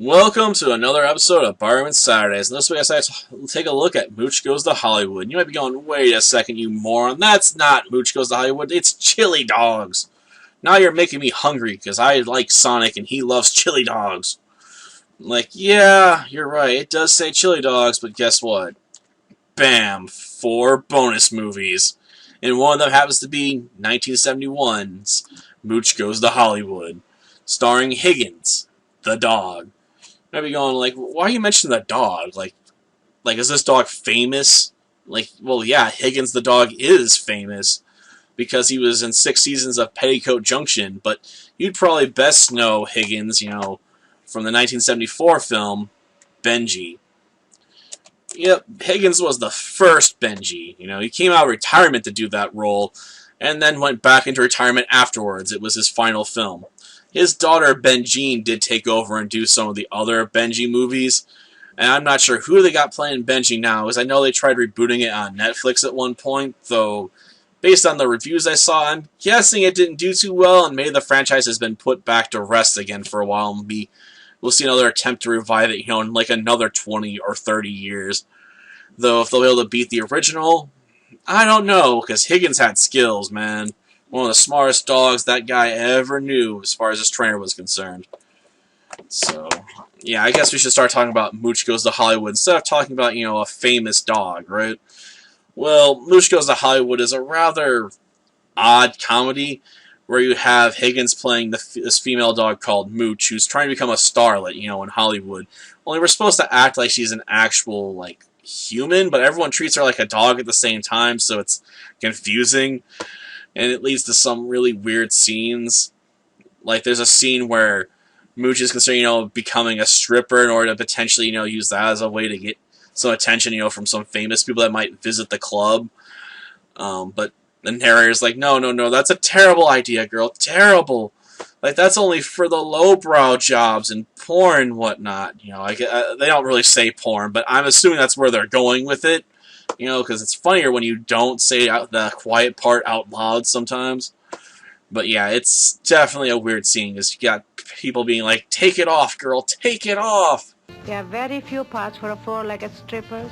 Welcome to another episode of Barman Saturdays. And this week I decided to take a look at Mooch Goes to Hollywood. You might be going, wait a second, you moron. That's not Mooch Goes to Hollywood. It's chili dogs. Now you're making me hungry because I like Sonic and he loves chili dogs. I'm like, yeah, you're right. It does say chili dogs, but guess what? Bam! 4 bonus movies. And one of them happens to be 1971's Mooch Goes to Hollywood, starring Higgins the Dog. I'd be going like, why are you mentioning the dog? Like, is this dog famous? Like, well, yeah, Higgins the Dog is famous because he was in 6 seasons of Petticoat Junction, but you'd probably best know Higgins, from the 1974 film, Benji. Yep, Higgins was the first Benji. He came out of retirement to do that role, and then went back into retirement afterwards. It was his final film. His daughter, Benjean, did take over and do some of the other Benji movies. And I'm not sure who they got playing Benji now, because I know they tried rebooting it on Netflix at one point, though based on the reviews I saw, I'm guessing it didn't do too well, and maybe the franchise has been put back to rest again for a while, and we'll see another attempt to revive it, in like another 20 or 30 years. Though if they'll be able to beat the original, I don't know, because Higgins had skills, man. One of the smartest dogs that guy ever knew as far as his trainer was concerned. So, yeah, I guess we should start talking about Mooch Goes to Hollywood instead of talking about, a famous dog, right? Well, Mooch Goes to Hollywood is a rather odd comedy where you have Higgins playing this female dog called Mooch, who's trying to become a starlet, in Hollywood. Only we're supposed to act like she's an actual, human, but everyone treats her like a dog at the same time, so it's confusing. And it leads to some really weird scenes. Like, there's a scene where Mooch is considering, becoming a stripper in order to potentially, use that as a way to get some attention, from some famous people that might visit the club. But the narrator's like, no, that's a terrible idea, girl. Terrible. Like, that's only for the lowbrow jobs and porn and whatnot. They don't really say porn, but I'm assuming that's where they're going with it. Because it's funnier when you don't say the quiet part out loud sometimes. But yeah, it's definitely a weird scene, because you got people being like, take it off, girl, take it off! There are very few parts for a four-legged strippers.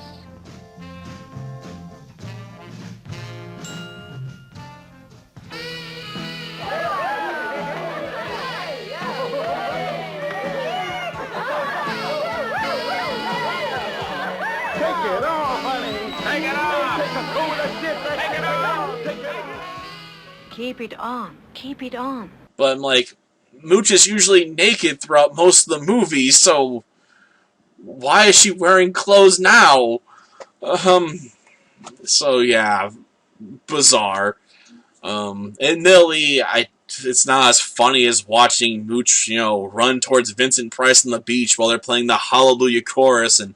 Keep it on. Keep it on. But I'm like, Mooch is usually naked throughout most of the movie, so why is she wearing clothes now? So yeah, bizarre. Admittedly, it's not as funny as watching Mooch, run towards Vincent Price on the beach while they're playing the Hallelujah chorus and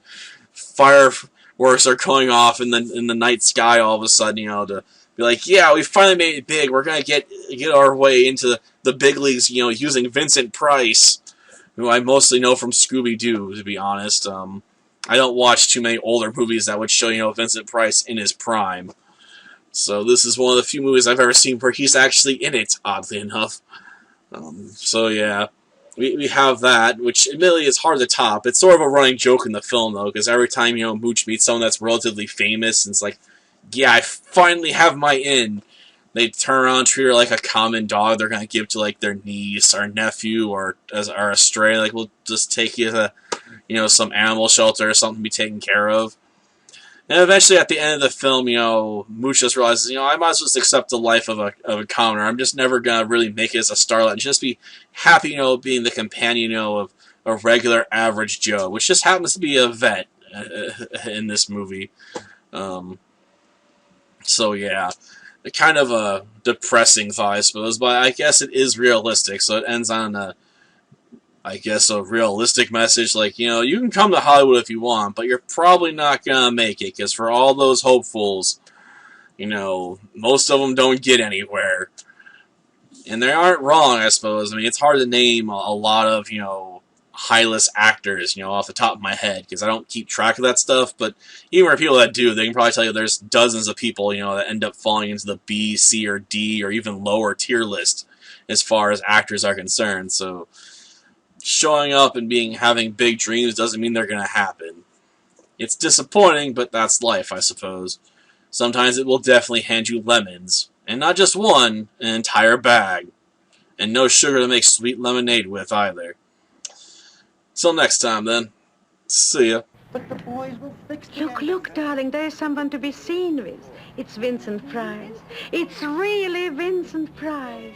fireworks are going off in the night sky all of a sudden, to be like, yeah, we finally made it big. We're gonna get our way into the big leagues, using Vincent Price, who I mostly know from Scooby-Doo, to be honest. I don't watch too many older movies that would show, Vincent Price in his prime. So this is one of the few movies I've ever seen where he's actually in it, oddly enough. So yeah, we have that, which admittedly is hard to top. It's sort of a running joke in the film, though, because every time, Mooch meets someone that's relatively famous, and it's like, yeah, I finally have my in. They turn around and treat her like a common dog they're going to give to, their niece or nephew or a stray. Like, we'll just take you to, some animal shelter or something to be taken care of. And eventually, at the end of the film, Mooch just realizes, I might as well just accept the life of a commoner. I'm just never going to really make it as a starlet and just be happy, being the companion, of a regular average Joe, which just happens to be a vet in this movie. So yeah, kind of a depressing thought, I suppose, but I guess it is realistic, so it ends on a realistic message, like, you can come to Hollywood if you want, but you're probably not gonna make it, because for all those hopefuls, most of them don't get anywhere. And they aren't wrong, I suppose. I mean, it's hard to name a lot of, high-list actors, off the top of my head, because I don't keep track of that stuff, but even for people that do, they can probably tell you there's dozens of people, that end up falling into the B, C, or D, or even lower tier list as far as actors are concerned, so Showing up and having big dreams doesn't mean they're gonna happen. It's disappointing, but that's life, I suppose. Sometimes it will definitely hand you lemons, and not just one, an entire bag. And no sugar to make sweet lemonade with either. Till next time, then. See ya. But the boys will fix it. Look, look, darling, there's someone to be seen with. It's Vincent Price. It's really Vincent Price.